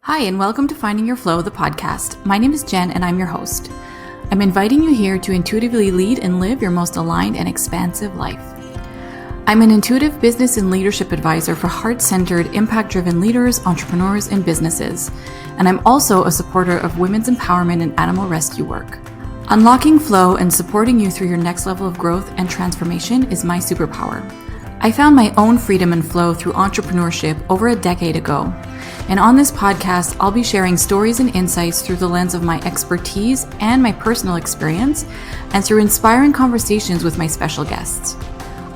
Hi, and welcome to Finding Your Flow, the podcast. My name is Jen, and I'm your host. I'm inviting you here to intuitively lead and live your most aligned and expansive life. I'm an intuitive business and leadership advisor for heart-centered, impact-driven leaders, entrepreneurs, and businesses. And I'm also a supporter of women's empowerment and animal rescue work. Unlocking flow and supporting you through your next level of growth and transformation is my superpower. I found my own freedom and flow through entrepreneurship over a decade ago. And on this podcast, I'll be sharing stories and insights through the lens of my expertise and my personal experience, and through inspiring conversations with my special guests.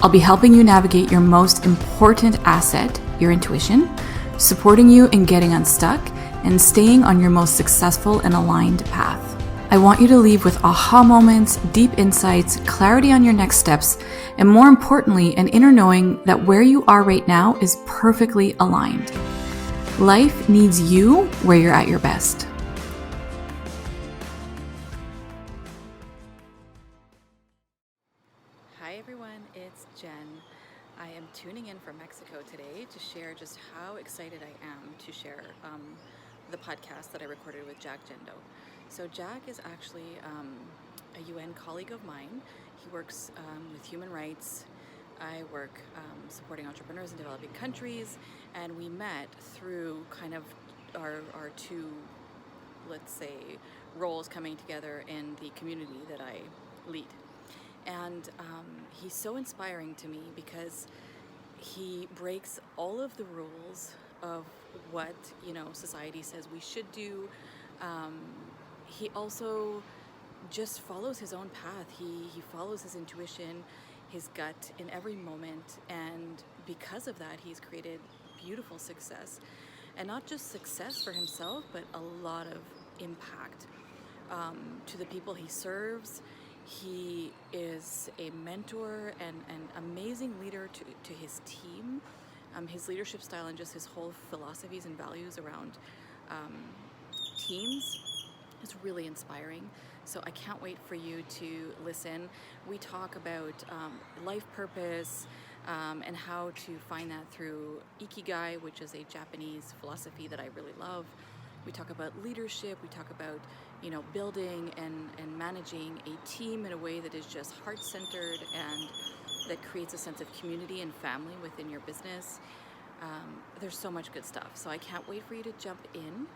I'll be helping you navigate your most important asset, your intuition, supporting you in getting unstuck and staying on your most successful and aligned path. I want you to leave with aha moments, deep insights, clarity on your next steps, and more importantly, an inner knowing that where you are right now is perfectly aligned. Life needs you where you're at your best. Hi everyone, it's Jen. I am tuning in from Mexico today to share just how excited I am to share the podcast that I recorded with Jendo. So Jack is actually a UN colleague of mine. He works with human rights. I work supporting entrepreneurs in developing countries, and we met through kind of our two, let's say, roles coming together in the community that I lead. And he's so inspiring to me because he breaks all of the rules of what, society says we should do. He also just follows his own path. He follows his intuition, his gut in every moment, and because of that, he's created beautiful success. And not just success for himself, but a lot of impact to the people he serves. He is a mentor and an amazing leader to his team. His leadership style and just his whole philosophies and values around teams is really inspiring. So I can't wait for you to listen. We talk about life purpose and how to find that through Ikigai, which is a Japanese philosophy that I really love. We talk about leadership. We talk about, building and managing a team in a way that is just heart-centered and that creates a sense of community and family within your business. There's so much good stuff. So I can't wait for you to jump in.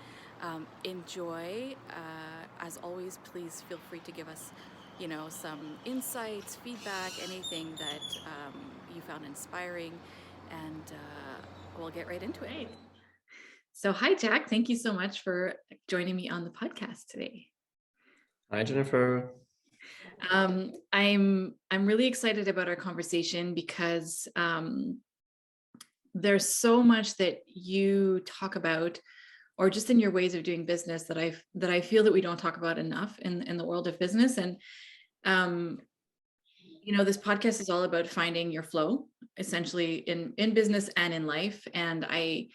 Enjoy. As always, please feel free to give us, some insights, feedback, anything that you found inspiring, and we'll get right into it. So, hi, Jack. Thank you so much for joining me on the podcast today. Hi, Jennifer. I'm really excited about our conversation because there's so much that you talk about, or just in your ways of doing business, that I feel that we don't talk about enough in the world of business. And this podcast is all about finding your flow, essentially in business and in life. And I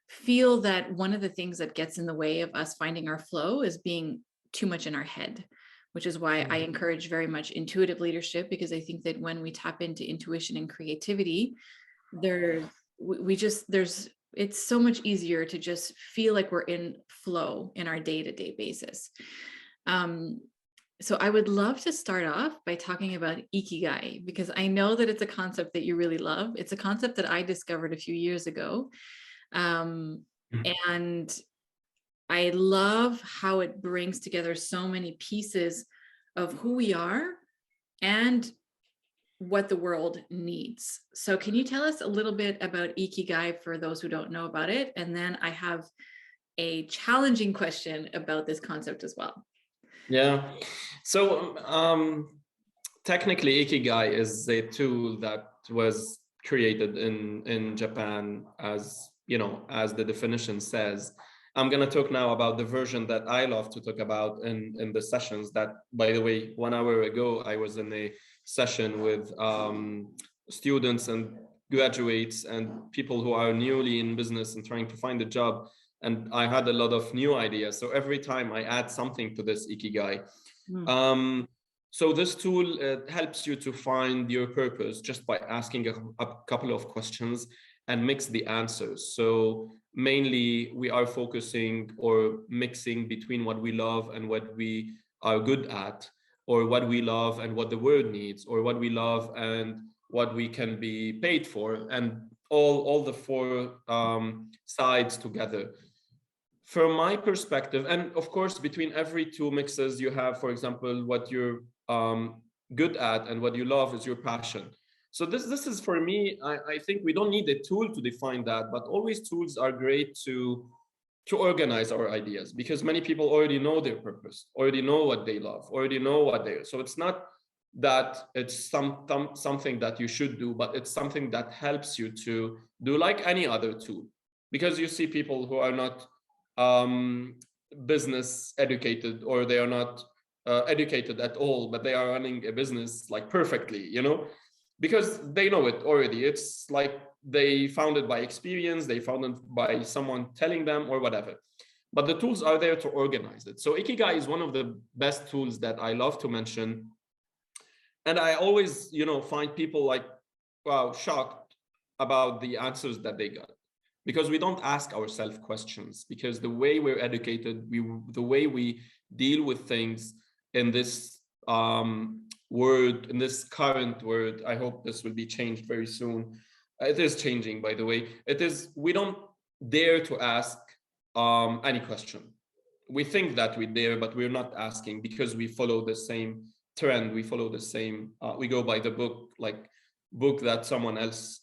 feel that one of the things that gets in the way of us finding our flow is being too much in our head, which is why I encourage very much intuitive leadership, because I think that when we tap into intuition and creativity, it's so much easier to just feel like we're in flow in our day-to-day basis. So I would love to start off by talking about Ikigai, because I know that it's a concept that you really love. It's a concept that I discovered a few years ago. And I love how it brings together so many pieces of who we are and what the world needs. So can you tell us a little bit about Ikigai for those who don't know about it? And then I have a challenging question about this concept as well. Yeah. So technically, Ikigai is a tool that was created in Japan, as the definition says. I'm going to talk now about the version that I love to talk about in the sessions. That, by the way, 1 hour ago, I was in a session with students and graduates and people who are newly in business and trying to find a job. And I had a lot of new ideas. So every time I add something to this Ikigai. So this tool helps you to find your purpose just by asking a couple of questions and mix the answers. So mainly we are focusing or mixing between what we love and what we are good at, or what we love and what the world needs, or what we love and what we can be paid for, and all the four sides together. From my perspective, and of course between every two mixes you have, for example, what you're good at and what you love is your passion. So this is for me, I think we don't need a tool to define that, but always tools are great to organize our ideas, because many people already know their purpose, already know what they love, already know what they, so it's not that it's something that you should do, but it's something that helps you to do, like any other tool. Because you see people who are not um, business educated, or they are not educated at all, but they are running a business like perfectly, because they know it already. It's like they found it by experience, they found it by someone telling them or whatever. But the tools are there to organize it. So Ikigai is one of the best tools that I love to mention. And I always, find people like, wow, shocked about the answers that they got, because we don't ask ourselves questions, because the way we're educated, the way we deal with things in this word, in this current word, I hope this will be changed very soon. It is changing, by the way. We don't dare to ask any question. We think that we dare, but we're not asking, because we follow the same trend. We follow the same, we go by the book that someone else,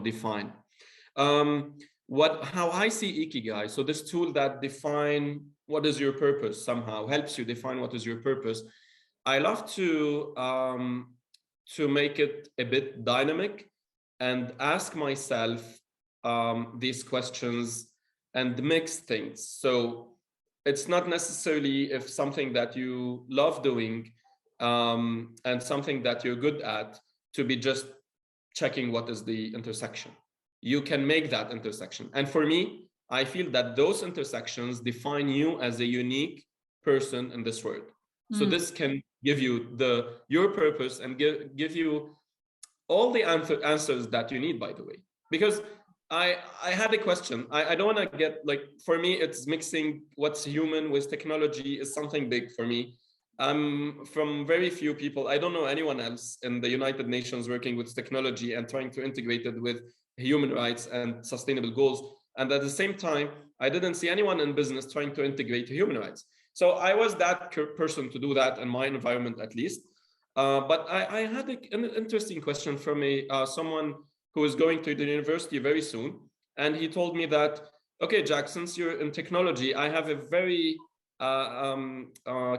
defined. How I see Ikigai, so this tool that define what is your purpose, somehow helps you define what is your purpose. I love to make it a bit dynamic and ask myself these questions and mix things. So it's not necessarily if something that you love doing and something that you're good at to be just checking what is the intersection. You can make that intersection. And for me, I feel that those intersections define you as a unique person in this world. So this can give you your purpose and give you all the answers that you need, by the way. Because I had a question. I don't want to get like, for me, it's mixing what's human with technology is something big for me. I'm from very few people. I don't know anyone else in the United Nations working with technology and trying to integrate it with human rights and sustainable goals. And at the same time, I didn't see anyone in business trying to integrate human rights. So I was that person to do that in my environment, at least. But I had an interesting question from someone who is going to the university very soon. And he told me that, okay, Jack, since you're in technology, I have a very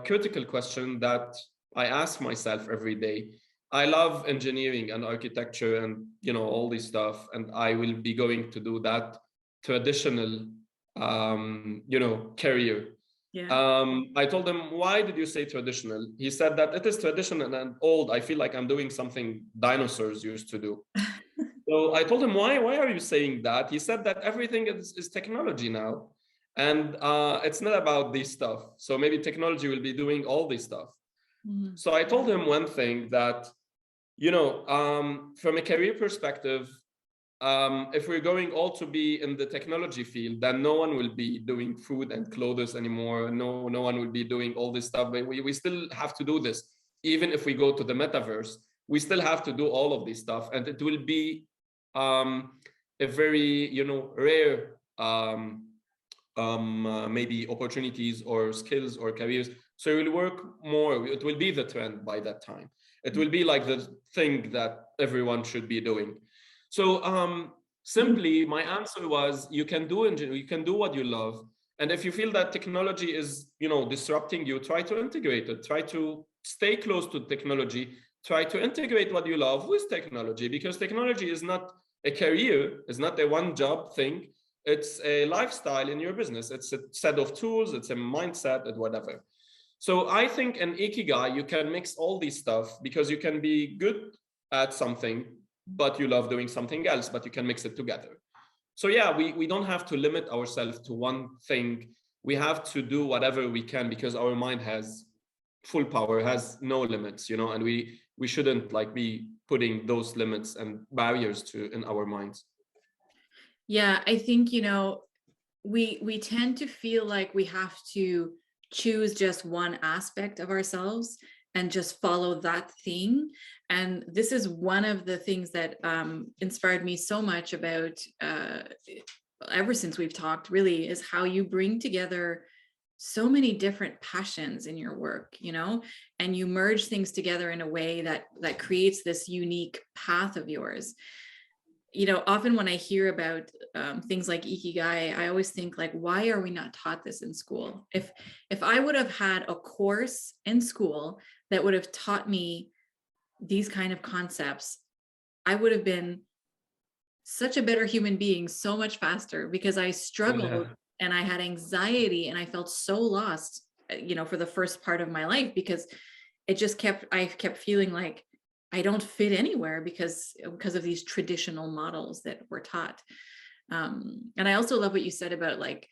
critical question that I ask myself every day. I love engineering and architecture and, all this stuff. And I will be going to do that traditional, career. Yeah. I told him, why did you say traditional? He said that it is traditional and old. I feel like I'm doing something dinosaurs used to do. So I told him, why are you saying that? He said that everything is technology now. And it's not about this stuff. So maybe technology will be doing all this stuff. Mm-hmm. So I told him one thing that, from a career perspective, if we're going all to be in the technology field, then no one will be doing food and clothes anymore. No one will be doing all this stuff. But we still have to do this. Even if we go to the metaverse, we still have to do all of this stuff. And it will be a very, rare maybe opportunities or skills or careers. So it will work more. It will be the trend by that time. It will be like the thing that everyone should be doing. So simply my answer was, you can do engineering, you can do what you love. And if you feel that technology is, disrupting you, try to integrate it, try to stay close to technology, try to integrate what you love with technology, because technology is not a career, it's not a one job thing. It's a lifestyle in your business. It's a set of tools, it's a mindset and whatever. So I think in Ikigai, you can mix all these stuff, because you can be good at something, but you love doing something else, but you can mix it together. So yeah, we don't have to limit ourselves to one thing. We have to do whatever we can, because our mind has full power, has no limits, and we shouldn't be putting those limits and barriers in our minds. Yeah, I think, we tend to feel like we have to choose just one aspect of ourselves and just follow that thing. And this is one of the things that inspired me so much about ever since we've talked, really, is how you bring together so many different passions in your work, and you merge things together in a way that creates this unique path of yours. Often when I hear about things like Ikigai, I always think, like, why are we not taught this in school? If I would have had a course in school that would have taught me these kind of concepts, I would have been such a better human being so much faster, because I struggled Yeah. and I had anxiety and I felt so lost, for the first part of my life, because I kept feeling like I don't fit anywhere because of these traditional models that were taught. And I also love what you said about, like,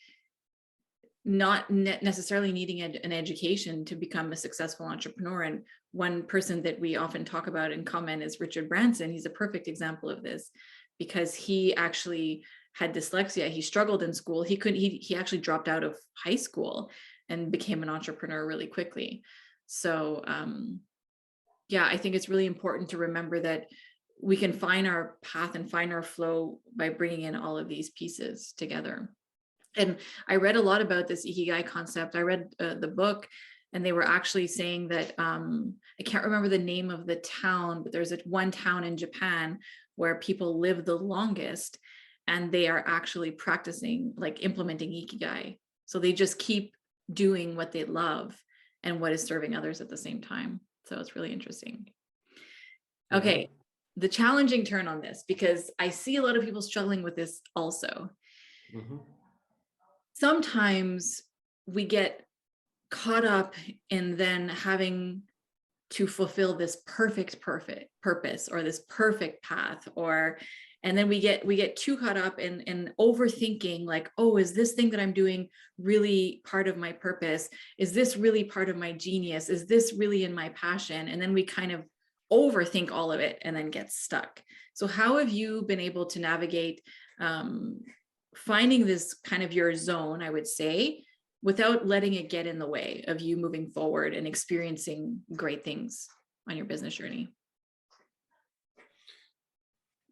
not necessarily needing an education to become a successful entrepreneur. And one person that we often talk about and comment is Richard Branson. He's a perfect example of this, because he actually had dyslexia. He struggled in school. He actually dropped out of high school and became an entrepreneur really quickly. So yeah, I think it's really important to remember that we can find our path and find our flow by bringing in all of these pieces together. And I read a lot about this Ikigai concept. I read the book, and they were actually saying that I can't remember the name of the town, but there's one town in Japan where people live the longest, and they are actually practicing, like, implementing Ikigai. So they just keep doing what they love and what is serving others at the same time. So it's really interesting. Yeah. Okay, the challenging turn on this, because I see a lot of people struggling with this also. Mhm. Sometimes we get caught up in then having to fulfill this perfect purpose, or this perfect path, and then we get too caught up in overthinking, like, oh, is this thing that I'm doing really part of my purpose? Is this really part of my genius? Is this really in my passion? And then we kind of overthink all of it and then get stuck. So how have you been able to navigate um, finding this kind of your zone, I would say, without letting it get in the way of you moving forward and experiencing great things on your business journey?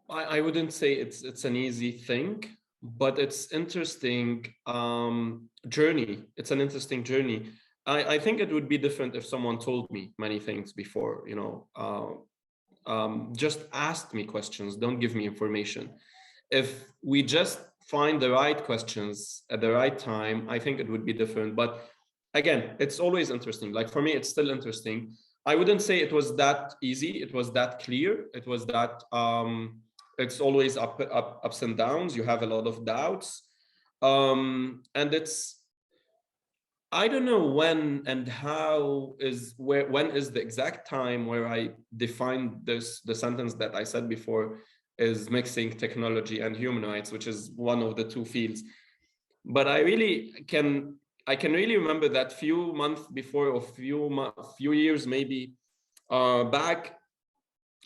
I wouldn't say it's an easy thing, but it's interesting journey. It's an interesting journey. I think it would be different if someone told me many things before, just asked me questions, don't give me information. If we just find the right questions at the right time, I think it would be different. But again, it's always interesting. Like, for me, it's still interesting. I wouldn't say it was that easy. It was that clear. It was that it's always ups and downs. You have a lot of doubts. And it's, I don't know when and how is where when is the exact time where I define the sentence that I said before is mixing technology and human rights, which is one of the two fields. But I can really remember that few months before, or few years maybe back.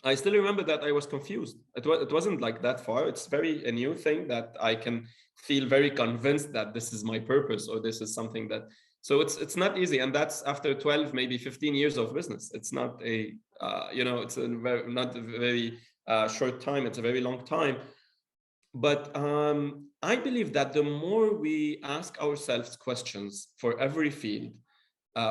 I still remember that I was confused. It wasn't like that far. It's very a new thing that I can feel very convinced that this is my purpose, or this is something that. So it's not easy, and that's after 12, maybe 15 years of business. It's not a it's a not a very short time. It's a very long time. But I believe that the more we ask ourselves questions for every field,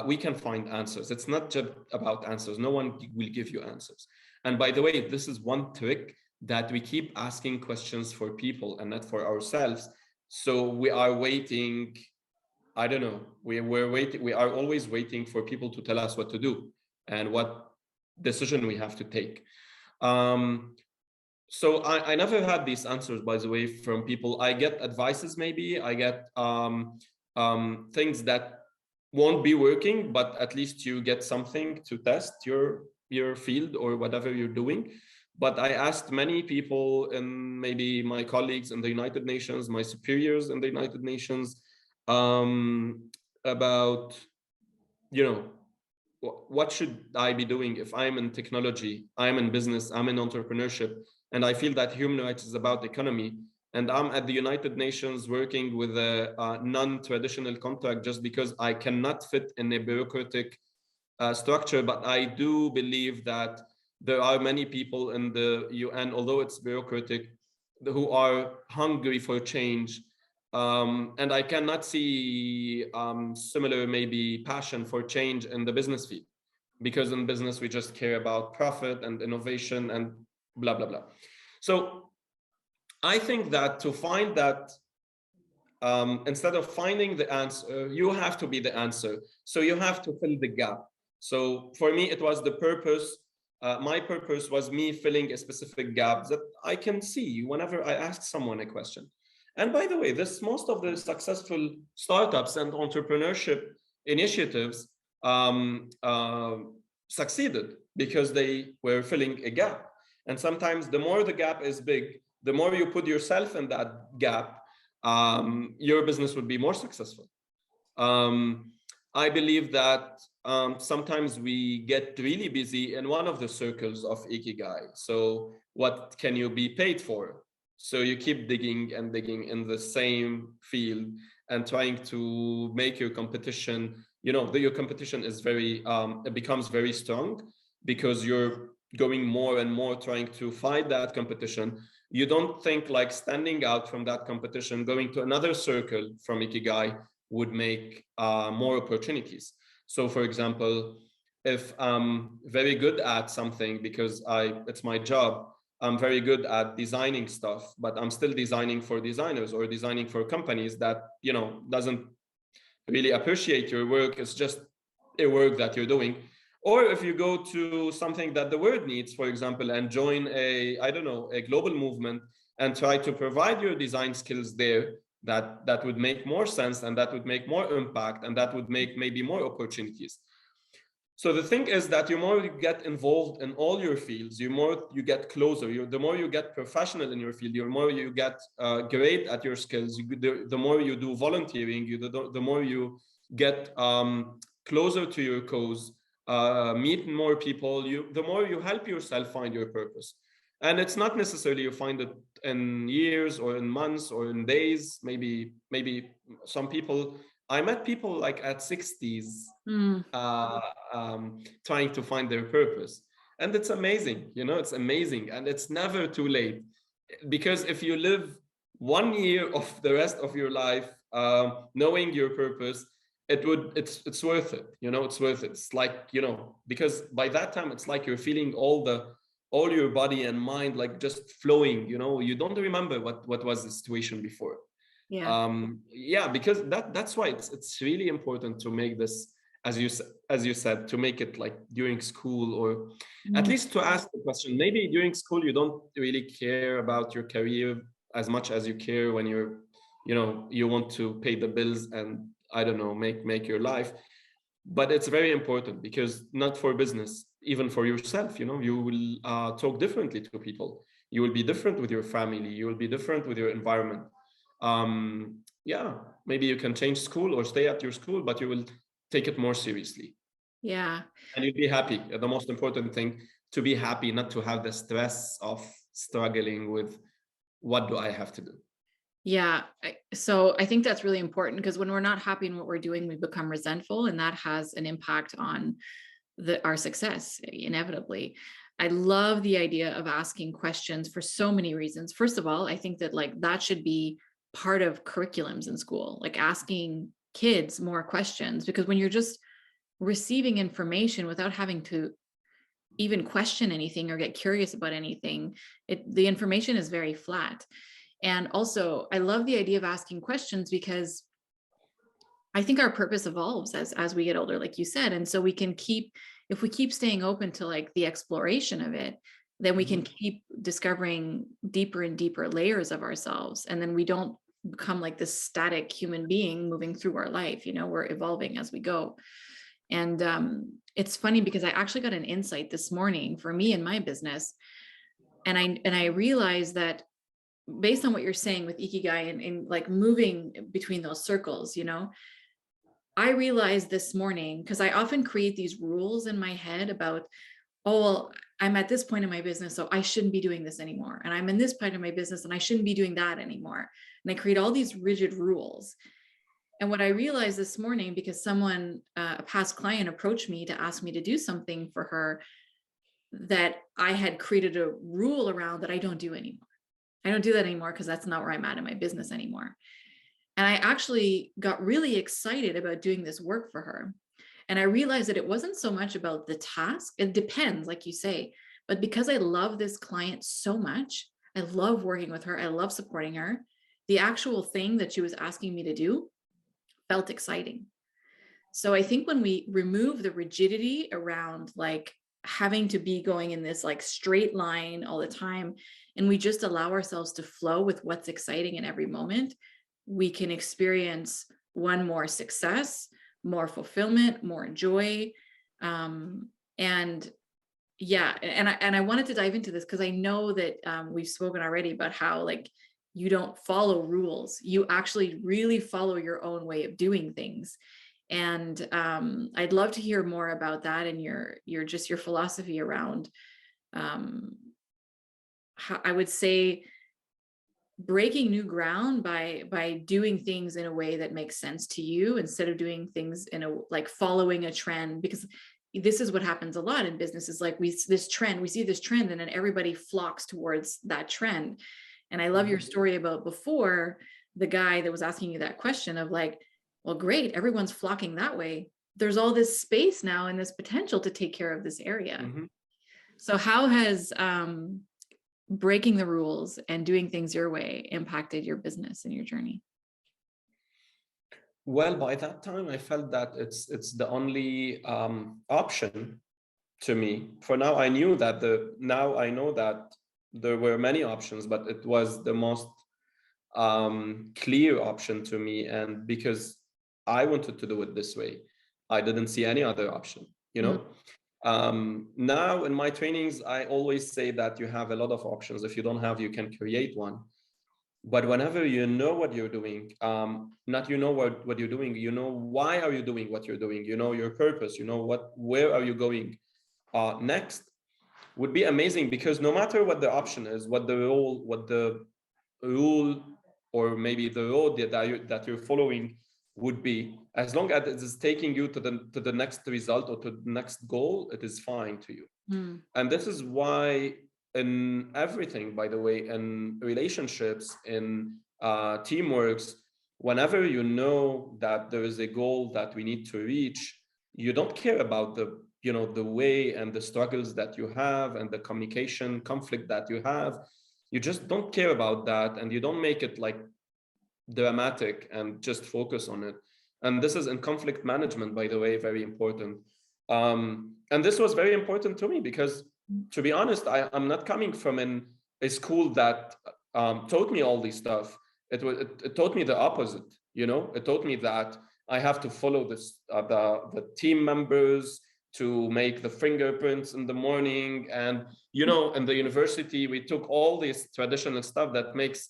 we can find answers. It's not just about answers. No one will give you answers. And by the way, this is one trick, that we keep asking questions for people and not for ourselves. So we are waiting. I don't know. We're waiting. We are always waiting for people to tell us what to do and what decision we have to take. Um, so I never had these answers, by the way, from people. I get advices, maybe I get things that won't be working, but at least you get something to test your field or whatever you're doing. But I asked many people, and maybe my colleagues in the United Nations, my superiors in the United Nations, um, about, you know, what should I be doing if I'm in technology, I'm in business, I'm in entrepreneurship, and I feel that human rights is about economy. and I'm at the United Nations working with a non-traditional contract just because I cannot fit in a bureaucratic structure. But I do believe that there are many people in the UN, although it's bureaucratic, who are hungry for change. And I cannot see similar maybe passion for change in the business field, because in business we just care about profit and innovation and blah blah blah. So I think that to find that, instead of finding the answer, you have to be the answer. So you have to fill the gap. So for me, it was the purpose. My purpose was me filling a specific gap that I can see whenever I ask someone a question. And by the way, this most of the successful startups and entrepreneurship initiatives succeeded because they were filling a gap. And sometimes the more the gap is big, the more you put yourself in that gap, your business would be more successful. I believe that sometimes we get really busy in one of the circles of Ikigai. So what can you be paid for? So you keep digging and digging in the same field and trying to make your competition, your competition is it becomes very strong because you're going more and more trying to fight that competition. You don't think like standing out from that competition, going to another circle from Ikigai would make more opportunities. So for example, if I'm very good at something because it's my job, I'm very good at designing stuff, but I'm still designing for designers or designing for companies that, doesn't really appreciate your work. It's just a work that you're doing. Or if you go to something that the world needs, for example, and join a global movement and try to provide your design skills there, that would make more sense and that would make more impact and that would make maybe more opportunities. So the thing is that the more you get involved in all your fields, the more you get closer. The more you get professional in your field, the more you get great at your skills. The more you do volunteering, the more you get closer to your cause, meet more people. The more you help yourself find your purpose. And it's not necessarily you find it in years or in months or in days. Maybe some people. I met people like at 60s. Trying to find their purpose, and it's amazing. It's amazing, and it's never too late, because if you live 1 year of the rest of your life knowing your purpose, it's worth it. It's worth it. It's like, because by that time it's like you're feeling all your body and mind like just flowing. You don't remember what was the situation before. Because that's why it's really important to make this, as you said, to make it like during school, or at least to ask the question. Maybe during school you don't really care about your career as much as you care when you want to pay the bills and make your life. But it's very important, because not for business, even for yourself, you will talk differently to people. You will be different with your family. You will be different with your environment. Maybe you can change school or stay at your school, but you will take it more seriously. Yeah. And you'll be happy. The most important thing, to be happy, not to have the stress of struggling with what do I have to do. Yeah. So I think that's really important, because when we're not happy in what we're doing, we become resentful, and that has an impact on our success, inevitably. I love the idea of asking questions for so many reasons. First of all, I think that that should be part of curriculums in school, like asking kids more questions, because when you're just receiving information without having to even question anything or get curious about anything, the information is very flat. And also, I love the idea of asking questions, because I think our purpose evolves as we get older, like you said. And so if we keep staying open to the exploration of it, then we can keep discovering deeper and deeper layers of ourselves. And then we don't become like this static human being moving through our life. We're evolving as we go. And it's funny, because I actually got an insight this morning for me in my business. And I realized that, based on what you're saying with Ikigai and like moving between those circles, I realized this morning, because I often create these rules in my head about, oh, well, I'm at this point in my business, so I shouldn't be doing this anymore. And I'm in this point of my business and I shouldn't be doing that anymore. And I create all these rigid rules. And what I realized this morning, because someone, a past client, approached me to ask me to do something for her that I had created a rule around that I don't do anymore. I don't do that anymore because that's not where I'm at in my business anymore. And I actually got really excited about doing this work for her. And I realized that it wasn't so much about the task. It depends, like you say, but because I love this client so much, I love working with her, I love supporting her, the actual thing that she was asking me to do felt exciting. So I think when we remove the rigidity around like having to be going in this like straight line all the time, and we just allow ourselves to flow with what's exciting in every moment, we can experience one, more success, more fulfillment, more joy. And yeah, and I wanted to dive into this because I know that we've spoken already about how like you don't follow rules. You actually really follow your own way of doing things. And I'd love to hear more about that and your just your philosophy around how I would say breaking new ground by doing things in a way that makes sense to you instead of doing things in a like following a trend, because this is what happens a lot in business is like we see this trend and then everybody flocks towards that trend. And I love your story about before, the guy that was asking you that question of like, well, great, everyone's flocking that way. There's all this space now and this potential to take care of this area. Mm-hmm. So how has breaking the rules and doing things your way impacted your business and your journey? Well, by that time, I felt that it's the only option to me. For now, I knew that now I know that there were many options, but it was the most clear option to me. And because I wanted to do it this way, I didn't see any other option, you know? Now in my trainings, I always say that you have a lot of options. If you don't have, you can create one. But whenever you know what you're doing, not you know what you're doing, you know why are you doing what you're doing, you know your purpose, you know where are you going next, would be amazing. Because no matter what the option is, what the rule or maybe the road that you're following would be, as long as it is taking you to the next result or to the next goal, it is fine to you. And this is why in everything, by the way, in relationships, in teamworks, whenever you know that there is a goal that we need to reach, you don't care about the way and the struggles that you have and the communication conflict that you have. You just don't care about that, and you don't make it like dramatic, and just focus on it. And this is in conflict management, by the way, very important. And this was very important to me because, to be honest, I'm not coming from a school that taught me all this stuff. It taught me the opposite. It taught me that I have to follow this the team members to make the fingerprints in the morning. And in the university, we took all this traditional stuff that makes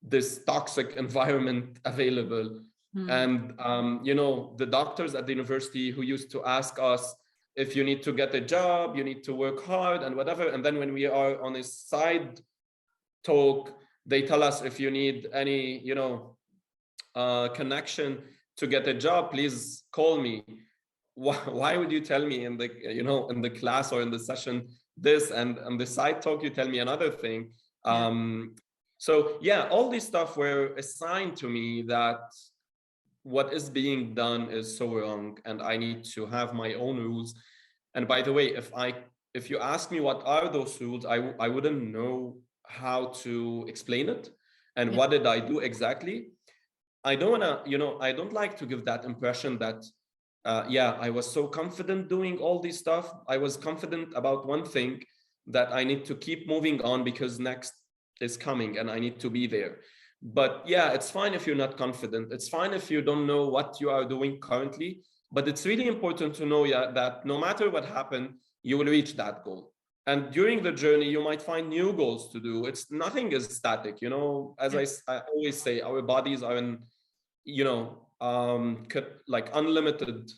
this toxic environment available. And the doctors at the university who used to ask us, if you need to get a job, you need to work hard and whatever. And then when we are on a side talk, they tell us, if you need any connection to get a job, please call me. Why would you tell me in the class or in the session this, and on the side talk you tell me another thing? So yeah, all this stuff were assigned to me that what is being done is so wrong, and I need to have my own rules. And by the way, if you ask me what are those rules, I wouldn't know how to explain it. And what did I do exactly? I don't want to, I don't like to give that impression that I was so confident doing all this stuff. I was confident about one thing, that I need to keep moving on because next is coming and I need to be there. But yeah, it's fine if you're not confident. It's fine if you don't know what you are doing currently. But it's really important to know that no matter what happened, you will reach that goal. And during the journey, you might find new goals to do. Nothing is static. As I always say, our bodies are in, like unlimited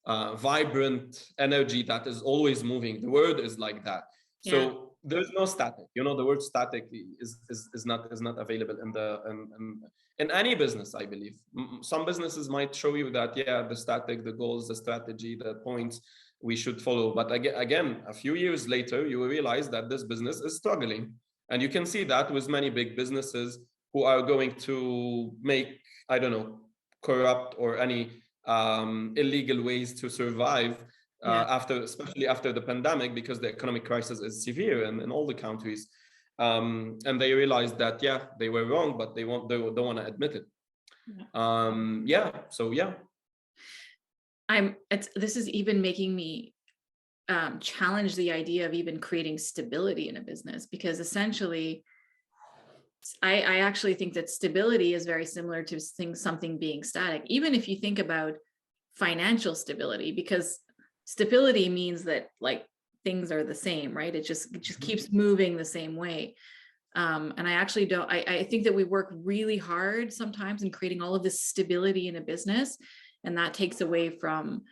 vibrant energy that is always moving. The word is like that. Yeah. So there's no static. The word static is not available in any business, I believe. Some businesses might show you that, yeah, the static, the goals, the strategy, the points we should follow. But again, a few years later, you will realize that this business is struggling. And you can see that with many big businesses who are going to make, I don't know, corrupt or any illegal ways to survive especially after the pandemic, because the economic crisis is severe in all the countries. And they realized that, yeah, they were wrong, but they don't want to admit it. So yeah. This is even making me challenge the idea of even creating stability in a business, because essentially I actually think that stability is very similar to something being static, even if you think about financial stability, because stability means that like things are the same, right? It just keeps moving the same way. And I actually don't, I think that we work really hard sometimes in creating all of this stability in a business, and that takes away from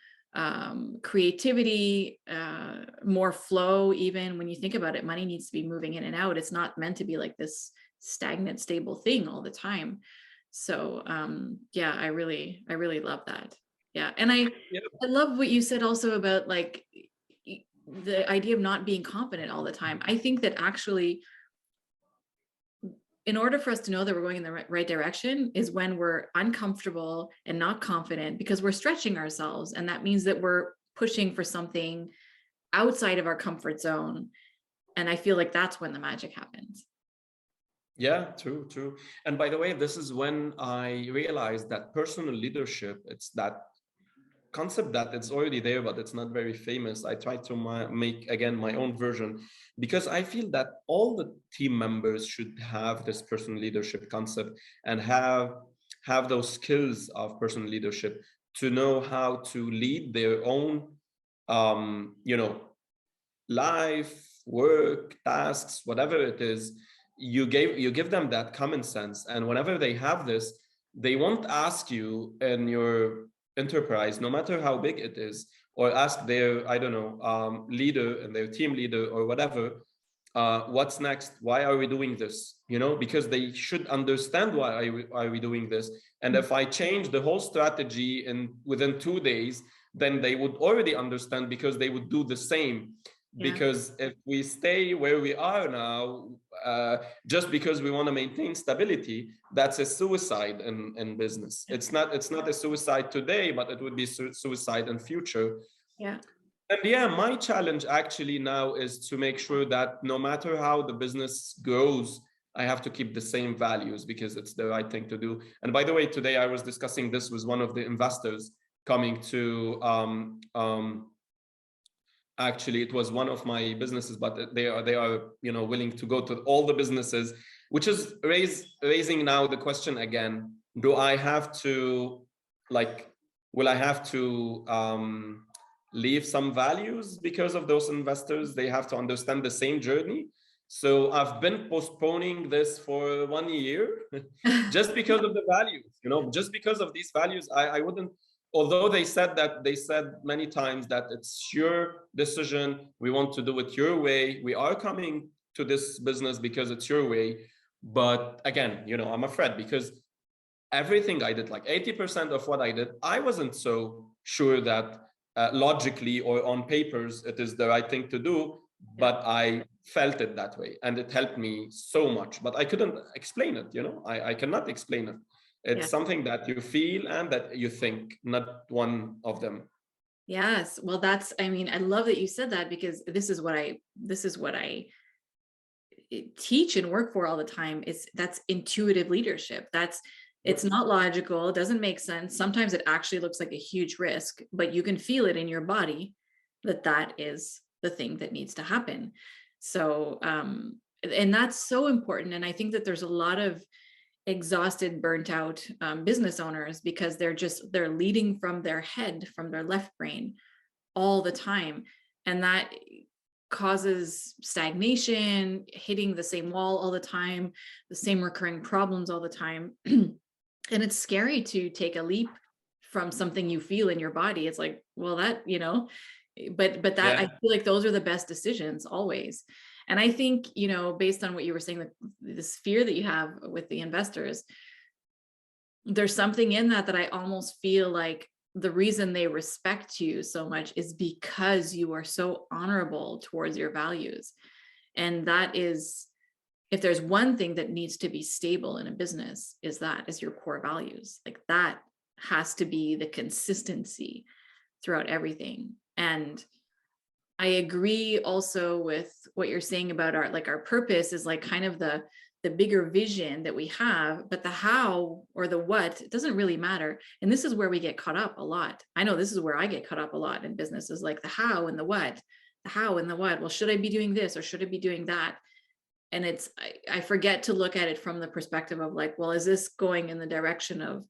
creativity, more flow. Even when you think about it, money needs to be moving in and out. It's not meant to be like this stagnant, stable thing all the time. So yeah, I really love that. Yeah. And I love what you said also about like the idea of not being confident all the time. I think that actually, in order for us to know that we're going in the right direction is when we're uncomfortable and not confident, because we're stretching ourselves. And that means that we're pushing for something outside of our comfort zone. And I feel like that's when the magic happens. Yeah, true. And by the way, this is when I realized that personal leadership, it's that concept that it's already there, but it's not very famous. I try to make again my own version, because I feel that all the team members should have this personal leadership concept and have those skills of personal leadership to know how to lead their own life, work, tasks, whatever it is. You give them that common sense, and whenever they have this, they won't ask you in your enterprise, no matter how big it is, or ask their, I don't know, leader and their team leader or whatever, what's next? Why are we doing this? Because they should understand why are we doing this. And if I change the whole strategy within 2 days, then they would already understand, because they would do the same. Yeah. Because if we stay where we are now, just because we want to maintain stability, that's a suicide in business. It's not a suicide today, but it would be suicide in future. Yeah. And yeah, my challenge actually now is to make sure that no matter how the business grows, I have to keep the same values, because it's the right thing to do. And by the way, today I was discussing this with one of the investors coming to actually, it was one of my businesses, but they are willing to go to all the businesses, which is raising now the question again: do I have to will I have to leave some values because of those investors? They have to understand the same journey. So I've been postponing this for 1 year just because of the values. Just because of these values, I wouldn't. Although they said many times that it's your decision, we want to do it your way, we are coming to this business because it's your way. But again, I'm afraid, because everything I did, like 80% of what I did, I wasn't so sure that logically or on papers it is the right thing to do, but I felt it that way, and it helped me so much. But I couldn't explain it. I cannot explain it. It's something that you feel and that you think, not one of them. Yes. Well, I love that you said that, because this is what I teach and work for all the time. That's intuitive leadership. It's not logical. It doesn't make sense. Sometimes it actually looks like a huge risk, but you can feel it in your body that is the thing that needs to happen. So, and that's so important. And I think that there's a lot of exhausted, burnt out business owners, because they're leading from their head, from their left brain all the time. And that causes stagnation, hitting the same wall all the time, the same recurring problems all the time. And it's scary to take a leap from something you feel in your body. It's like, well, that, but that, I Yeah. feel like those are the best decisions always. And I think, based on what you were saying, that this fear that you have with the investors, there's something in that I almost feel like the reason they respect you so much is because you are so honorable towards your values. And that is, if there's one thing that needs to be stable in a business, is your core values. Like that has to be the consistency throughout everything. And I agree also with what you're saying about our purpose is like kind of the bigger vision that we have, but the how or the what, it doesn't really matter. And this is where we get caught up a lot. I know this is where I get caught up a lot in business, is like the how and the what, the how and the what. Well, should I be doing this or should I be doing that? And I forget to look at it from the perspective of like, well, is this going in the direction of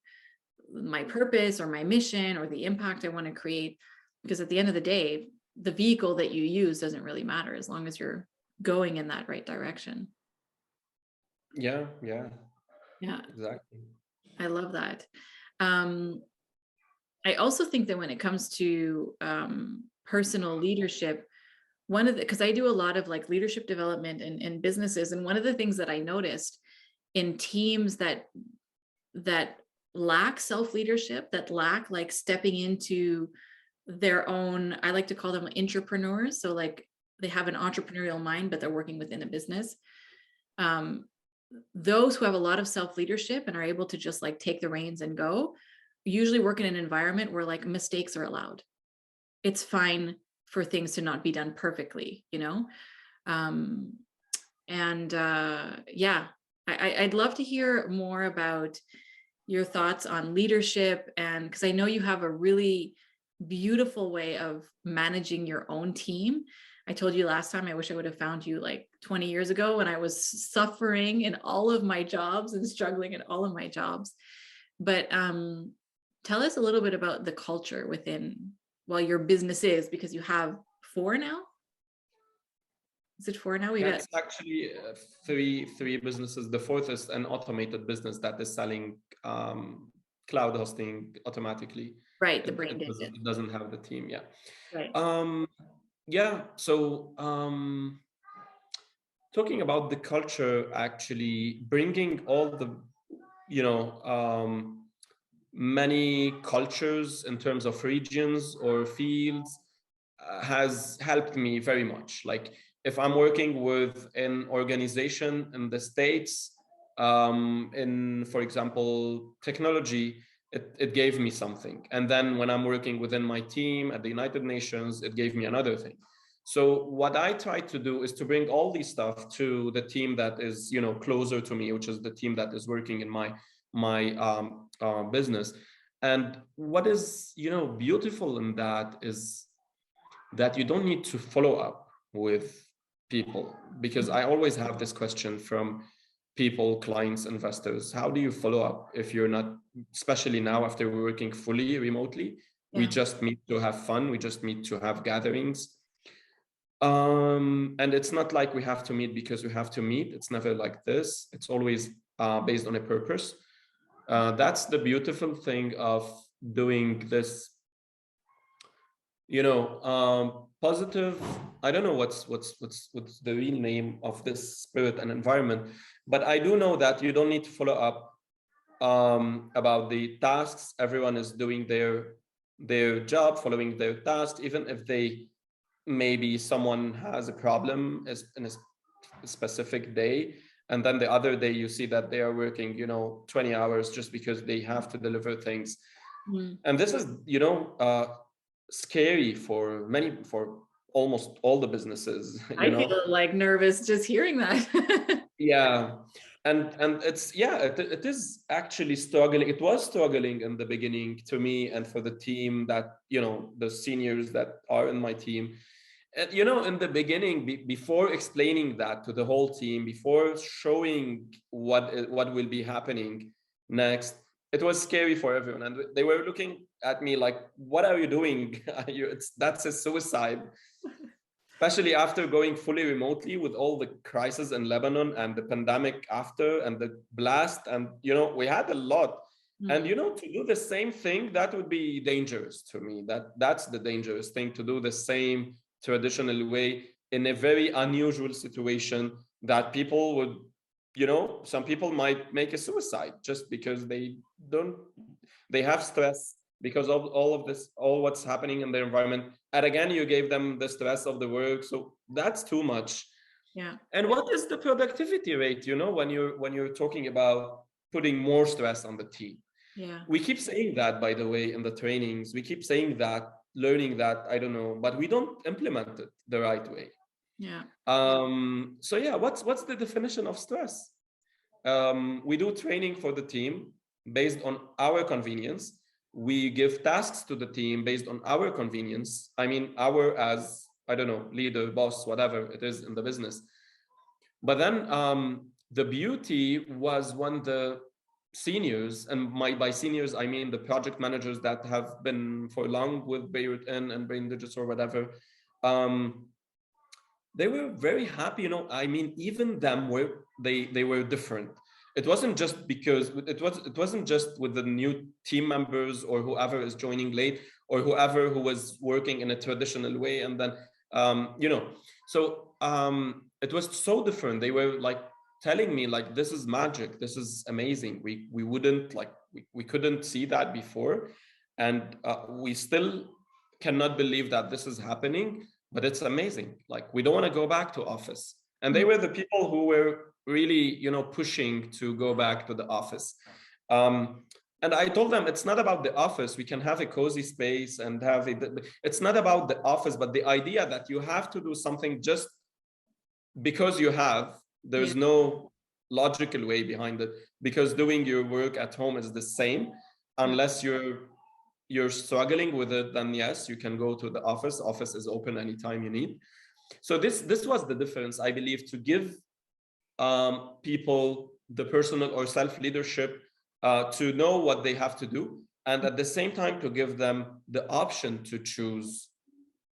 my purpose or my mission or the impact I want to create? Because at the end of the day, the vehicle that you use doesn't really matter as long as you're going in that right direction. Yeah. Yeah. Yeah, Exactly. I love that. I also think that when it comes to personal leadership, because I do a lot of like leadership development in businesses, and one of the things that I noticed in teams that lack self-leadership, that lack like stepping into their own, I like to call them entrepreneurs. So like they have an entrepreneurial mind, but they're working within a business. Those who have a lot of self-leadership and are able to just like take the reins and go, usually work in an environment where like mistakes are allowed. It's fine for things to not be done perfectly, I'd love to hear more about your thoughts on leadership, and because I know you have a really beautiful way of managing your own team. I told you last time, I wish I would have found you like 20 years ago when I was suffering in all of my jobs and struggling in all of my jobs. But tell us a little bit about the culture within, well, your business is, because you have 4 now. Is it 4 now? Yeah, it's actually three businesses. The fourth is an automated business that is selling cloud hosting automatically. Right, the brain it doesn't have the team. Yeah. Right. Yeah. So talking about the culture, actually bringing all the, many cultures in terms of regions or fields has helped me very much. Like if I'm working with an organization in the States, in, for example, technology, it gave me something. And then when I'm working within my team at the United Nations, it gave me another thing. So what I try to do is to bring all these stuff to the team that is, closer to me, which is the team that is working in my business. And what is, beautiful in that is that you don't need to follow up with people, because I always have this question from people, clients, investors: how do you follow up if you're not, especially now after we're working fully remotely? We just meet to have fun, we just meet to have gatherings, and it's not like we have to meet because we have to meet. It's never like this. It's always based on a purpose. That's the beautiful thing of doing this, positive, I don't know what's the real name of this spirit and environment, but I do know that you don't need to follow up about the tasks. Everyone is doing their job, following their task, even if they, maybe someone has a problem in a specific day, and then the other day you see that they are working 20 hours just because they have to deliver things. And this is scary for almost all the businesses. I feel like nervous just hearing that. Yeah. And it's, it is actually struggling. It was struggling in the beginning to me and for the team that, the seniors that are in my team. And, in the beginning, before explaining that to the whole team, before showing what will be happening next, it was scary for everyone. And they were looking at me like, what are you doing? That's a suicide. Especially after going fully remotely with all the crisis in Lebanon and the pandemic after and the blast. And, we had a lot. Mm. And to do the same thing, that would be dangerous to me. That's the dangerous thing, to do the same traditional way in a very unusual situation that people would, some people might make a suicide just because they have stress because of all of this, all what's happening in their environment. And again, you gave them the stress of the work. So that's too much. Yeah. And what is the productivity rate, when you're talking about putting more stress on the team? Yeah. We keep saying that, by the way, in the trainings. We keep saying that, learning that, I don't know, but we don't implement it the right way. Yeah. So yeah, what's the definition of stress? We do training for the team based on our convenience. We give tasks to the team based on our convenience. I mean, our, as, I don't know, leader, boss, whatever it is in the business. But then the beauty was when the seniors, and by seniors I mean the project managers that have been for long with Beirut Inn and Brain Digits or whatever, they were very happy. I mean, even them were, they were different. It wasn't just because it wasn't just with the new team members or whoever is joining late or whoever who was working in a traditional way, and then so it was so different. They were like telling me like, this is magic, this is amazing. We wouldn't like, we couldn't see that before, and we still cannot believe that this is happening, but it's amazing. Like, we don't want to go back to office. And they were the people who were really, pushing to go back to the office. And I told them, it's not about the office. We can have a cozy space and have it's not about the office, but the idea that you have to do something just because you have, there's no logical way behind it, because doing your work at home is the same. Unless you're struggling with it, then yes, you can go to the office. Office is open anytime you need. So this was the difference, I believe, to give people the personal or self-leadership to know what they have to do, and at the same time to give them the option to choose.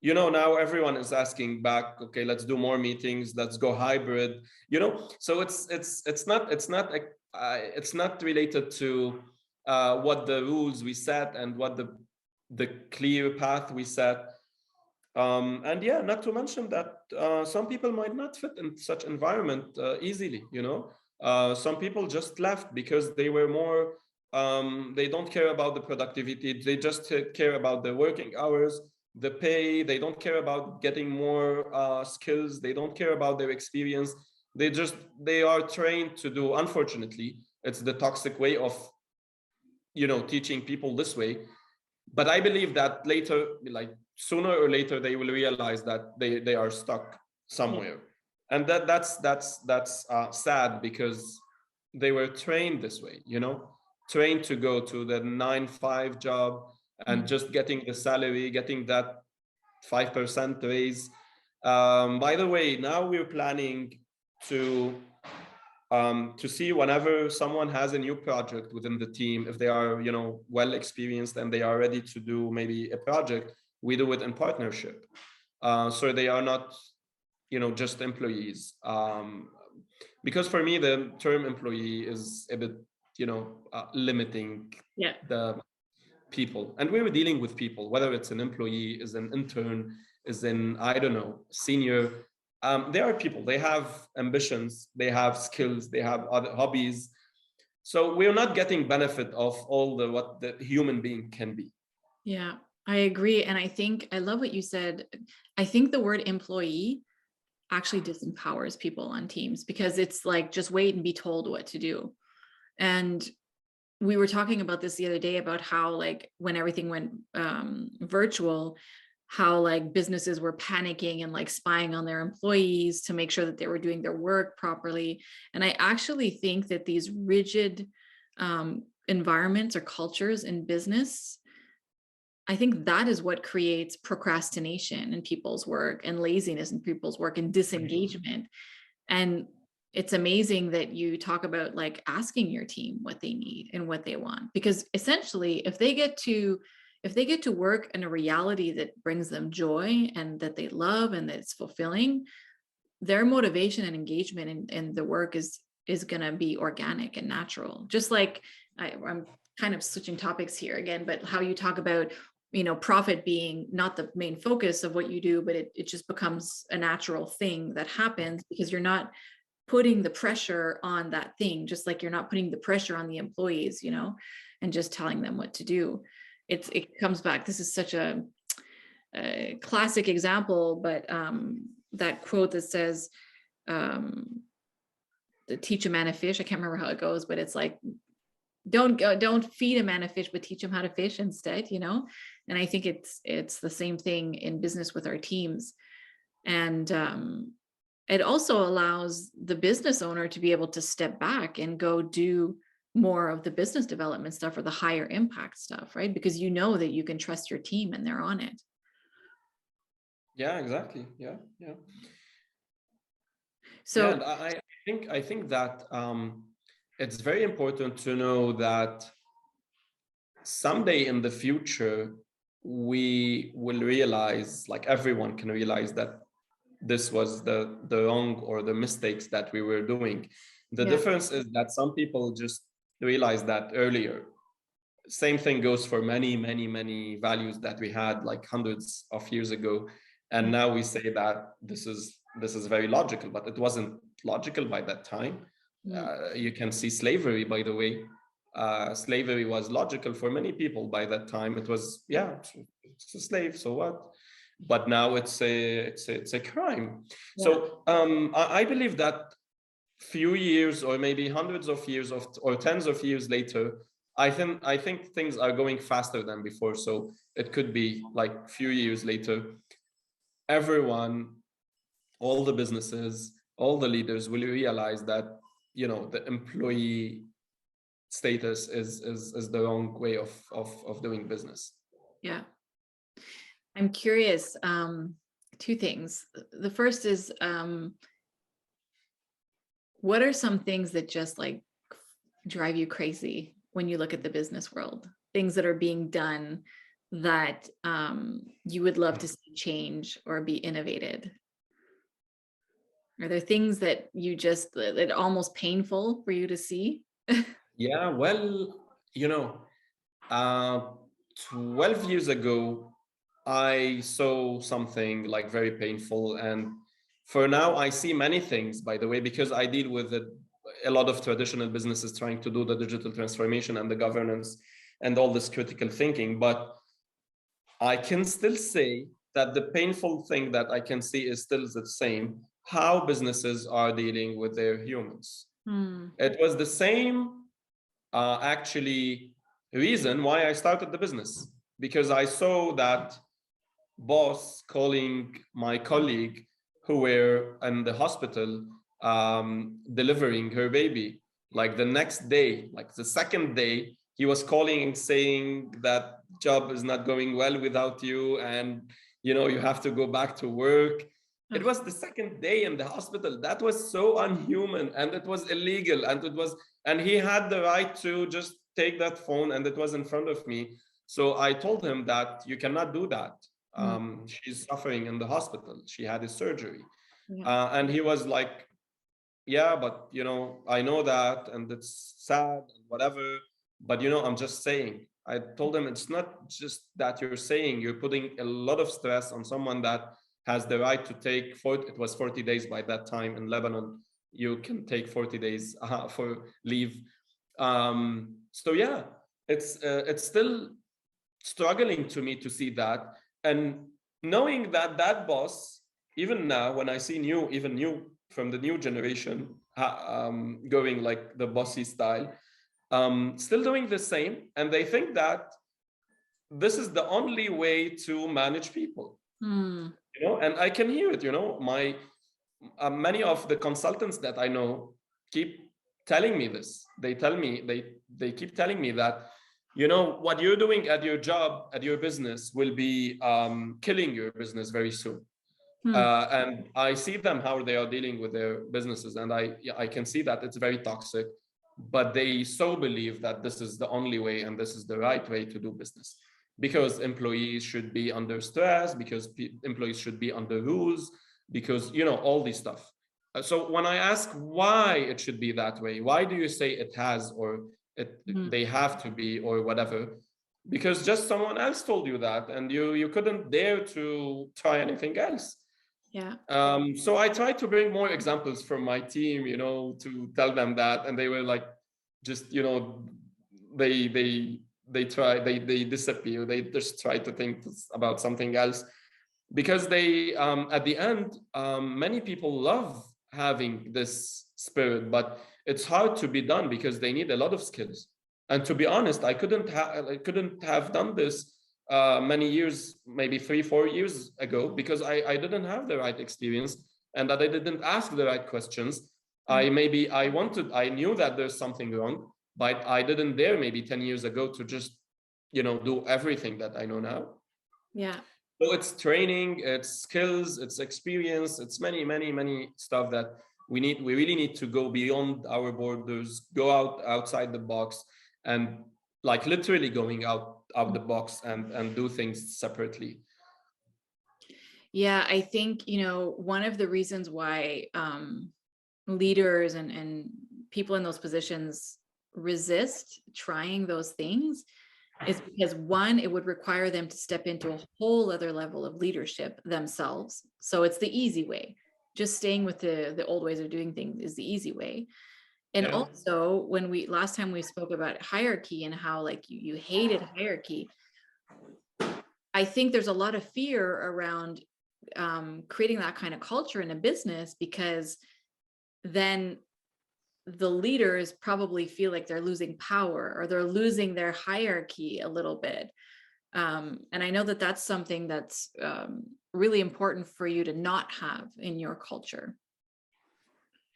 Now everyone is asking back, okay, let's do more meetings, let's go hybrid. So it's not related to what the rules we set and what the clear path we set. And yeah, not to mention that some people might not fit in such environment easily. Some people just left because they were more, they don't care about the productivity. They just care about the working hours, the pay. They don't care about getting more skills. They don't care about their experience. They are trained to do, unfortunately, it's the toxic way of, teaching people this way. But I believe that later, like sooner or later, they will realize that they are stuck somewhere. And that's sad, because they were trained this way, trained to go to the 9-5 job and just getting the salary, getting that 5% raise. By the way, now we're planning to see, whenever someone has a new project within the team, if they are, well experienced and they are ready to do maybe a project, we do it in partnership. So they are not, just employees. Because for me, the term employee is a bit, limiting the people. And we were dealing with people, whether it's an employee, is an intern, is an, I don't know, senior. There are people, they have ambitions, they have skills, they have other hobbies. So we're not getting benefit of all what the human being can be. Yeah, I agree. And I think, I love what you said. I think the word employee actually disempowers people on teams, because it's like, just wait and be told what to do. And we were talking about this the other day, about how, like, when everything went virtual, how like businesses were panicking and like spying on their employees to make sure that they were doing their work properly. And I actually think that these rigid environments or cultures in business, I think that is what creates procrastination in people's work, and laziness in people's work, and disengagement. And it's amazing that you talk about like asking your team what they need and what they want, because essentially if they get to work in a reality that brings them joy and that they love and that it's fulfilling, their motivation and engagement in the work is going to be organic and natural. Just like I'm kind of switching topics here again, but how you talk about, profit being not the main focus of what you do, but it just becomes a natural thing that happens because you're not putting the pressure on that thing, just like you're not putting the pressure on the employees, and just telling them what to do. It comes back. This is such a classic example, but that quote that says, teach a man to fish. I can't remember how it goes, but it's like, don't feed a man a fish, but teach him how to fish instead, And I think it's the same thing in business with our teams. And it also allows the business owner to be able to step back and go do more of the business development stuff or the higher impact stuff, right? Because you know that you can trust your team and they're on it. Yeah, exactly. Yeah. So yeah, and I think that it's very important to know that someday in the future we will realize, like everyone can realize, that this was the wrong or the mistakes that we were doing. The difference is that some people just realized that earlier. Same thing goes for many values that we had like hundreds of years ago, and now we say that this is very logical, but it wasn't logical by that time. You can see slavery, by the way. Slavery was logical for many people by that time. It was, it's a slave, so what? But now it's a crime. So I believe that few years or maybe hundreds of years or tens of years later, I think things are going faster than before. So it could be like few years later, everyone, all the businesses, all the leaders will realize that the employee status is the wrong way of doing business. Yeah. I'm curious, two things. The first is, what are some things that just like drive you crazy when you look at the business world? Things that are being done that you would love to see change or be innovated? Are there things that that almost painful for you to see? Yeah, well, 12 years ago, I saw something like very painful. And for now, I see many things, by the way, because I deal with a lot of traditional businesses trying to do the digital transformation and the governance and all this critical thinking. But I can still say that the painful thing that I can see is still the same, how businesses are dealing with their humans. It was the same, actually, reason why I started the business, because I saw that boss calling my colleague who were in the hospital delivering her baby. Like the next day, like the second day, he was calling and saying that job is not going well without you, and you have to go back to work. It was the second day in the hospital. That was so unhuman, and it was illegal, and he had the right to just take that phone, and it was in front of me. So I told him that you cannot do that. She's suffering in the hospital. She had a surgery. And he was like, yeah, but I know that, and it's sad and whatever, but I'm just saying. I told him, it's not just that you're saying, you're putting a lot of stress on someone that has the right to take it was 40 days by that time in Lebanon. You can take 40 days for leave. So yeah, it's still struggling to me to see that, and knowing that that boss, even now when I see new from the new generation going like the bossy style, still doing the same, and they think that this is the only way to manage people. And I can hear it. My many of the consultants that I know keep telling me this. They tell me they keep telling me that what you're doing at your job, at your business, will be killing your business very soon. And I see them how they are dealing with their businesses, and I can see that it's very toxic, but they so believe that this is the only way and this is the right way to do business, because employees should be under stress, because employees should be under rules, because all this stuff. So when I ask why it should be that way, why do you say it has or they have to be or whatever, because just someone else told you that, and you couldn't dare to try anything else. Yeah. So I tried to bring more examples from my team, to tell them that, and they were like, just they disappear. They just try to think about something else, because they at the end, many people love having this spirit, but it's hard to be done because they need a lot of skills. And to be honest, I couldn't have done this many years, maybe 3-4 years ago, because I didn't have the right experience, and that I didn't ask the right questions. I knew that there's something wrong, but I didn't dare maybe 10 years ago to just do everything that I know now. Yeah. So it's training, it's skills, it's experience, it's many stuff that we really need to go beyond our borders, go outside the box, and like literally going out the box and do things separately. Yeah, I think, one of the reasons why leaders and people in those positions resist trying those things is because, one, it would require them to step into a whole other level of leadership themselves. So it's the easy way. Just staying with the old ways of doing things is the easy way. And also, when last time we spoke about hierarchy and how like you hated hierarchy, I think there's a lot of fear around creating that kind of culture in a business, because then the leaders probably feel like they're losing power, or they're losing their hierarchy a little bit. And I know that that's something that's really important for you to not have in your culture.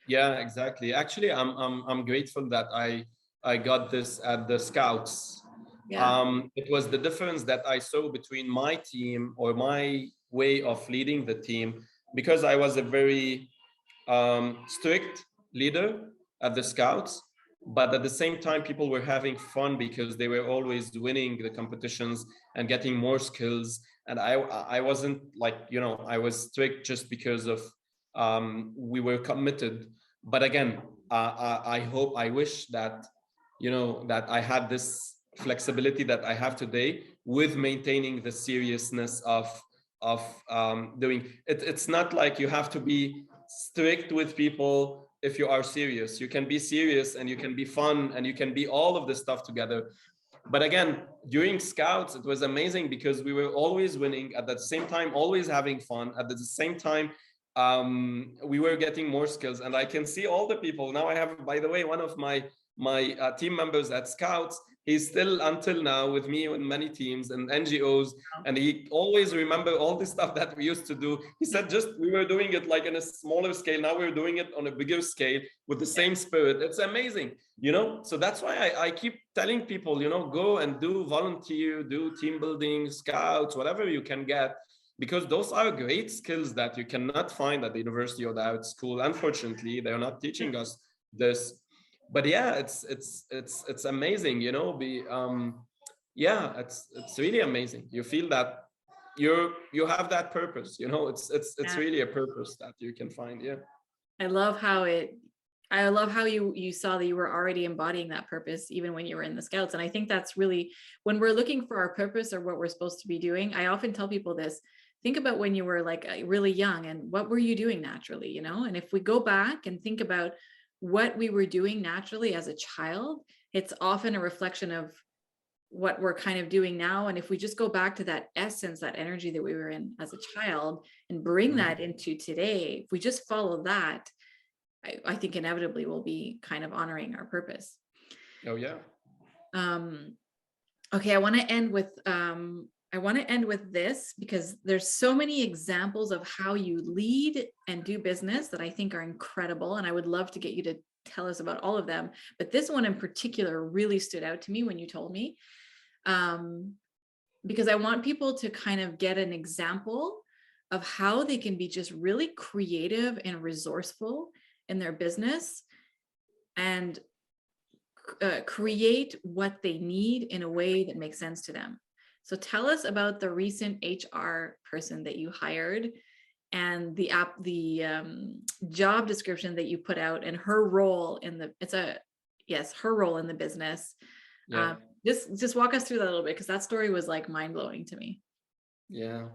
Yeah, exactly. Actually, I'm grateful that I got this at the Scouts. Yeah. It was the difference that I saw between my team, or my way of leading the team, because I was a very strict leader at the Scouts, but at the same time, people were having fun because they were always winning the competitions and getting more skills. And I wasn't like, I was strict just because of we were committed. But again, I wish that, that I had this flexibility that I have today, with maintaining the seriousness of doing it. It's not like you have to be strict with people if you are serious. You can be serious, and you can be fun, and you can be all of this stuff together. But again, during Scouts, it was amazing because we were always winning, at the same time always having fun, at the same time we were getting more skills. And I can see all the people now. I have, by the way, one of my team members at Scouts, he's still until now with me in many teams and NGOs, and he always remember all the stuff that we used to do. He said, just we were doing it like in a smaller scale, now we're doing it on a bigger scale with the same spirit. It's amazing, so that's why I keep telling people, go and do volunteer, do team building, Scouts, whatever you can get, because those are great skills that you cannot find at the university or the art school. Unfortunately, they're not teaching us this. But yeah, it's amazing, it's really amazing. You feel that you have that purpose, it's really a purpose that you can find. Yeah. I love how you saw that you were already embodying that purpose even when you were in the Scouts. And I think that's really, when we're looking for our purpose or what we're supposed to be doing, I often tell people this: think about when you were like really young, and what were you doing naturally, and if we go back and think about what we were doing naturally as a child, it's often a reflection of what we're kind of doing now. And if we just go back to that essence, that energy that we were in as a child, and bring that into today, if we just follow that, I think inevitably we'll be kind of honoring our purpose. Oh yeah. Okay, I want to end with this, because there's so many examples of how you lead and do business that I think are incredible, and I would love to get you to tell us about all of them. But this one in particular really stood out to me when you told me, because I want people to kind of get an example of how they can be just really creative and resourceful in their business, and create what they need in a way that makes sense to them. So tell us about the recent HR person that you hired, and the job description that you put out, and her role in it's yes, her role in the business. Yeah. Just walk us through that a little bit, because that story was like mind-blowing to me. Yeah.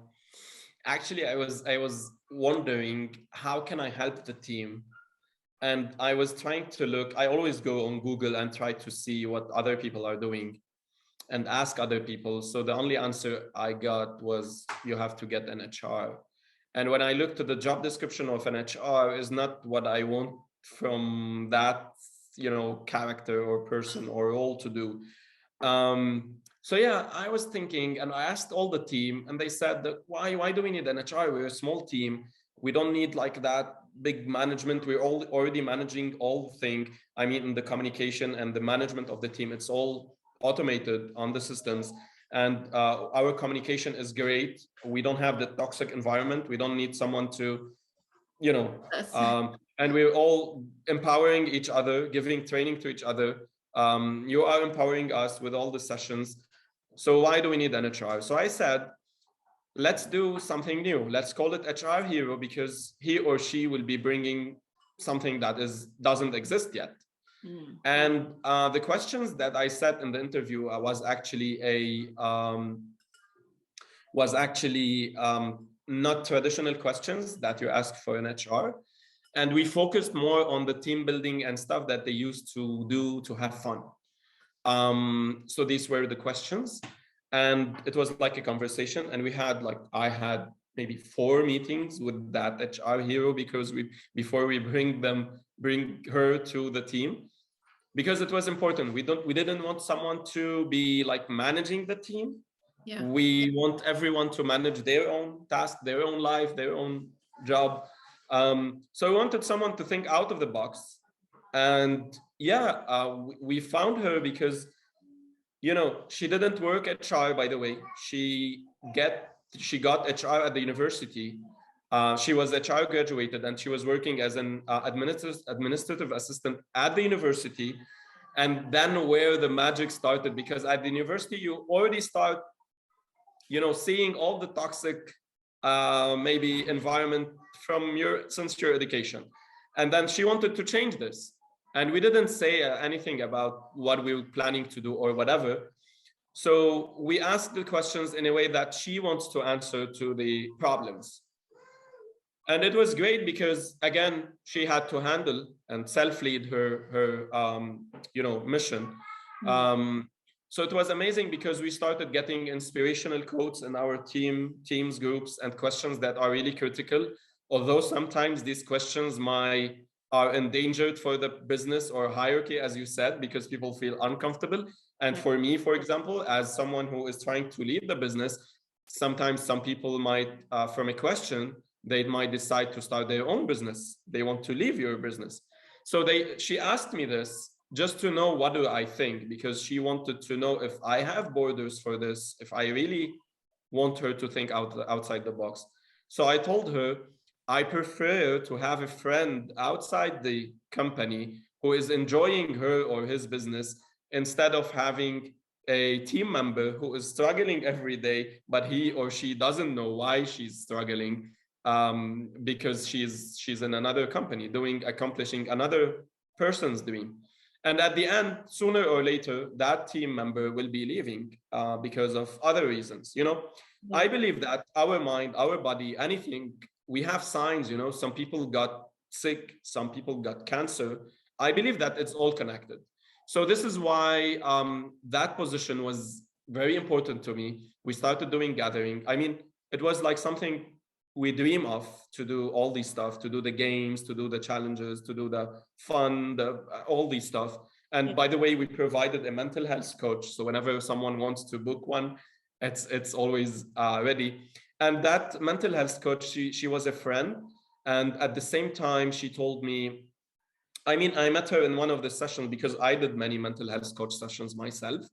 Actually, I was wondering how can I help the team? And I was trying to look, I always go on Google and try to see what other people are doing and ask other people. So the only answer I got was you have to get an HR. And when I looked at the job description of an HR is not what I want from that, character or person or role to do. So yeah, I was thinking, and I asked all the team, and they said that why do we need an HR? We're a small team. We don't need like that big management. We're all already managing all thing. I mean, in the communication and the management of the team, it's all automated on the systems, and our communication is great. We don't have the toxic environment. We don't need someone to, you know, Yes. and we're all empowering each other, giving training to each other. You are empowering us with all the sessions. So why do we need an HR? So I said, let's do something new. Let's call it HR Hero, because he or she will be bringing something that doesn't exist yet. And the questions that I set in the interview was actually not traditional questions that you ask for an HR. And we focused more on the team building and stuff that they used to do to have fun. So these were the questions, and it was like a conversation. And I had maybe 4 meetings with that HR hero, because before we bring her to the team, because it was important. We didn't want someone to be like managing the team. Yeah. We want everyone to manage their own task, their own life, their own job. So we wanted someone to think out of the box. And yeah, we found her because, she didn't work HR, by the way. She got HR at the university. She was HR graduated, and she was working as an administrative assistant at the university. And then where the magic started, because at the university you already start, seeing all the toxic maybe environment since your education. And then she wanted to change this. And we didn't say anything about what we were planning to do or whatever. So we asked the questions in a way that she wants to answer to the problems. And it was great because, again, she had to handle and self-lead her mission. So it was amazing because we started getting inspirational quotes in our teams groups and questions that are really critical. Although sometimes these questions are endangered for the business or hierarchy, as you said, because people feel uncomfortable. And for me, for example, as someone who is trying to lead the business, sometimes some people might, from a question, they might decide to start their own business. They want to leave your business. So she asked me this just to know what do I think, because she wanted to know if I have borders for this, if I really want her to think outside the box. So I told her, I prefer to have a friend outside the company who is enjoying her or his business, instead of having a team member who is struggling every day, but he or she doesn't know why she's struggling, because she's in another company accomplishing another person's dream. And at the end, sooner or later, that team member will be leaving because of other reasons. I believe that our mind, our body, anything, we have signs. Some people got sick, some people got cancer. I believe that it's all connected. So this is why that position was very important to me. We started doing gathering. I mean, it was like something we dream of, to do all these stuff, to do the games, to do the challenges, to do the fun, all these stuff. And by the way, we provided a mental health coach. So whenever someone wants to book one, it's always ready. And that mental health coach, she was a friend. And at the same time, she told me, I mean, I met her in one of the sessions because I did many mental health coach sessions myself.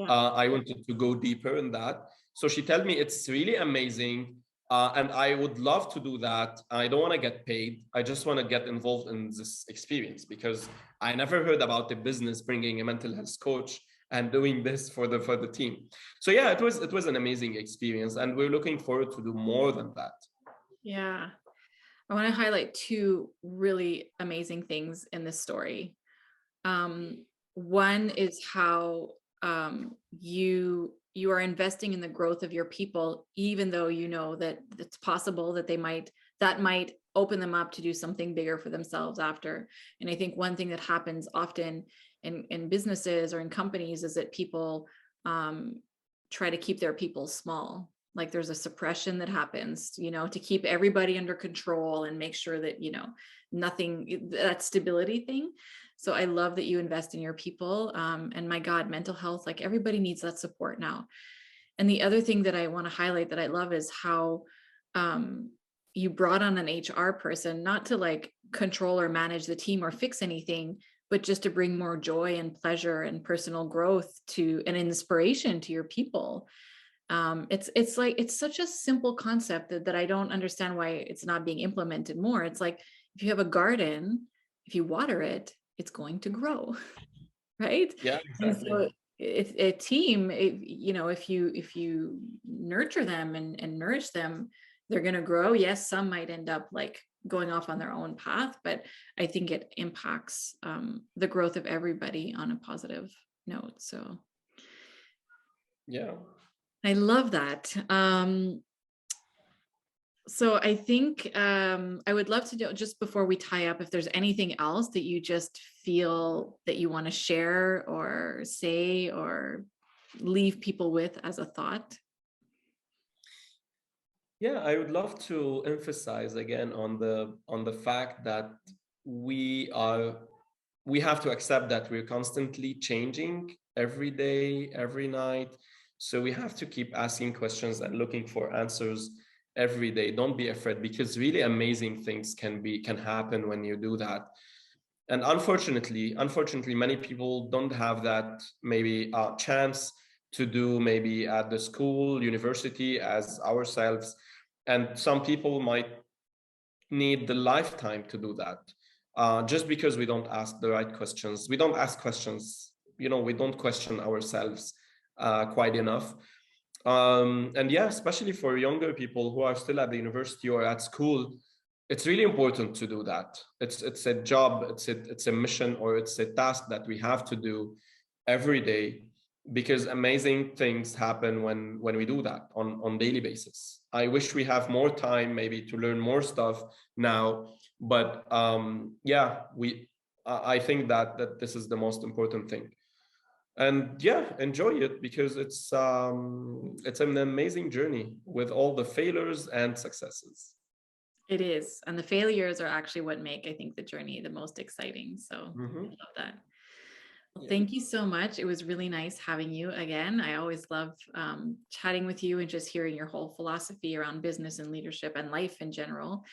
I wanted to go deeper in that. So she told me it's really amazing. And I would love to do that. I don't want to get paid. I just want to get involved in this experience, because I never heard about the business bringing a mental health coach and doing this for the team. So yeah, it was an amazing experience, and we're looking forward to do more than that. Yeah. I want to highlight 2 really amazing things in this story. One is how you are investing in the growth of your people, even though you know that it's possible that that might open them up to do something bigger for themselves after. And I think one thing that happens often in businesses or in companies is that people try to keep their people small. Like there's a suppression that happens, to keep everybody under control and make sure that, nothing, that stability thing. So I love that you invest in your people. And my God, mental health, like everybody needs that support now. And the other thing that I want to highlight that I love is how you brought on an HR person, not to like control or manage the team or fix anything, but just to bring more joy and pleasure and personal growth to and inspiration to your people. It's such a simple concept that I don't understand why it's not being implemented more. It's like, if you have a garden, if you water it, it's going to grow, right? Yeah, And exactly. so if a team, if you nurture them and nourish them, they're going to grow. Yes, some might end up like going off on their own path, but I think it impacts the growth of everybody on a positive note. So Yeah. I love that. So I think I would love to know, just before we tie up, if there's anything else that you just feel that you want to share or say or leave people with as a thought. Yeah, I would love to emphasize again on the fact that we have to accept that we're constantly changing every day, every night. So we have to keep asking questions and looking for answers every day. Don't be afraid, because really amazing things can happen when you do that. And unfortunately, many people don't have that maybe chance to do maybe at the school, university as ourselves. And some people might need the lifetime to do that. Just because we don't ask the right questions. We don't ask questions, we don't question ourselves quite enough. And yeah, especially for younger people who are still at the university or at school, it's really important to do that. It's a job, it's a mission, or it's a task that we have to do every day, because amazing things happen when we do that on daily basis. I wish we have more time maybe to learn more stuff now, but yeah, I think that this is the most important thing. And yeah, enjoy it, because it's an amazing journey with all the failures and successes. It is. And the failures are actually what make, I think, the journey the most exciting. So I love that. Well, Yeah. thank you so much. It was really nice having you again. I always love chatting with you and just hearing your whole philosophy around business and leadership and life in general.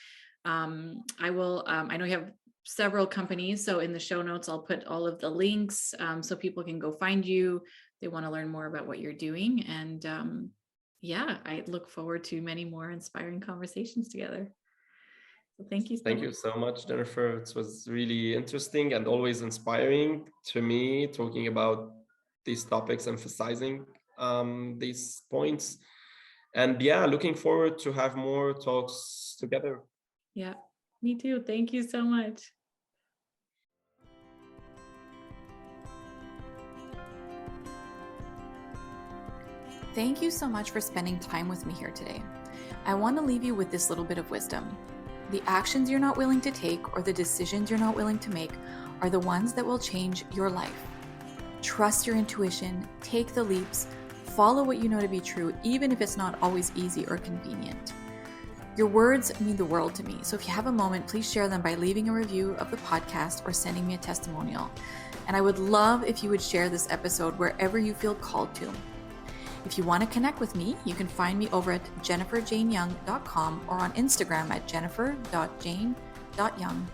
I know you have several companies, so in the show notes, I'll put all of the links so people can go find you. They want to learn more about what you're doing. And yeah, I look forward to many more inspiring conversations together. So thank you so Thank much. you so much, Jennifer. It was really interesting and always inspiring to me talking about these topics, emphasizing these points. And yeah, looking forward to have more talks together. Yeah, me too. Thank you so much. Thank you so much for spending time with me here today. I want to leave you with this little bit of wisdom. The actions you're not willing to take or the decisions you're not willing to make are the ones that will change your life. Trust your intuition, take the leaps, follow what you know to be true, even if it's not always easy or convenient. Your words mean the world to me, so if you have a moment, please share them by leaving a review of the podcast or sending me a testimonial. And I would love if you would share this episode wherever you feel called to. If you want to connect with me, you can find me over at jenniferjaneyoung.com or on Instagram at jennifer.jane.young.